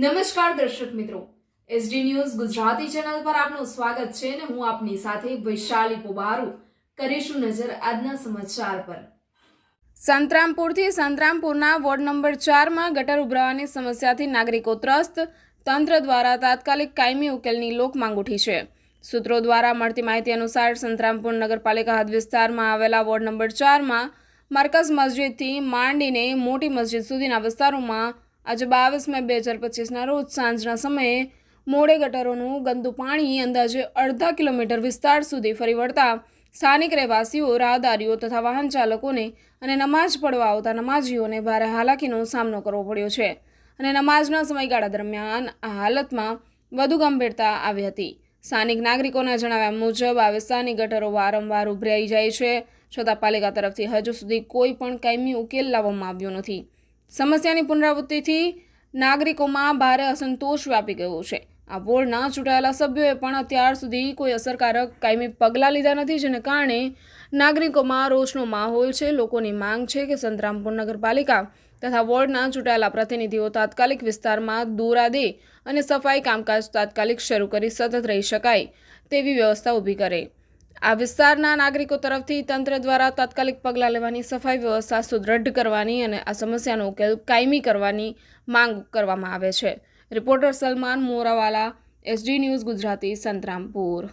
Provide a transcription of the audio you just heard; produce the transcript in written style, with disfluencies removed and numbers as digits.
નમસ્કાર દર્શક મિત્રો, એસડી ન્યૂઝ ગુજરાતી ચેનલ પર આપનું સ્વાગત છે અને હું આપની સાથે વૈશાલી પોબારુ કરીશું નજર આજના સમાચાર પર। સંતરામપુરથી સંતરામપુરના વોર્ડ નંબર 4માં ગટર ઉભરાવાની સમસ્યાથી નાગરિકો ત્રસ્ત, તંત્ર દ્વારા તાત્કાલિક કાયમી ઉકેલની લોક માંગ ઉઠી છે। સૂત્રો દ્વારા મળતી માહિતી અનુસાર સંતરામપુર નગરપાલિકા હદ વિસ્તારમાં આવેલા વોર્ડ નંબર 4માં મરકઝ મસ્જિદથી માંડીને મોટી મસ્જિદ સુધીના વિસ્તારોમાં આજે 22 મે 2025ના રોજ સાંજના સમયે મોડે ગટરોનું ગંદુ પાણી અંદાજે અડધા કિલોમીટર વિસ્તાર સુધી ફરી વળતા સ્થાનિક રહેવાસીઓ, રાહદારીઓ તથા વાહન ચાલકોને અને નમાઝ પડવા આવતા નમાજીઓને ભારે હાલાકીનો સામનો કરવો પડ્યો છે અને નમાઝના સમયગાળા દરમિયાન આ હાલતમાં વધુ ગંભીરતા આવી હતી। સ્થાનિક નાગરિકોના જણાવ્યા મુજબ આ વિસ્તારની ગટરો વારંવાર ઉભરાઈ જાય છે, છતાં પાલિકા તરફથી હજુ સુધી કોઈ પણ કાયમી ઉકેલ લાવવામાં આવ્યો નથી। સમસ્યાની પુનરાવૃત્તિથી નાગરિકોમાં ભારે અસંતોષ વ્યાપી ગયો છે। આ વોર્ડના ચૂંટાયેલા સભ્યોએ પણ અત્યાર સુધી કોઈ અસરકારક કાયમી પગલાં લીધા નથી, જેને કારણે નાગરિકોમાં રોષનો માહોલ છે। લોકોની માંગ છે કે સંતરામપુર નગરપાલિકા તથા વોર્ડના ચૂંટાયેલા પ્રતિનિધિઓ તાત્કાલિક વિસ્તારમાં દોરા દે અને સફાઈ કામકાજ તાત્કાલિક શરૂ કરી સતત રહી શકાય તેવી વ્યવસ્થા ઊભી કરે। આ વિસ્તારના નાગરિકો તરફથી તંત્ર દ્વારા તાત્કાલિક પગલાં લેવાની, સફાઈ વ્યવસ્થા સુદૃઢ કરવાની અને આ સમસ્યાનો ઉકેલ કાયમી કરવાની માંગ કરવામાં આવે છે। Reporter Salman Morawala, SD news Gujarati, Santrampur.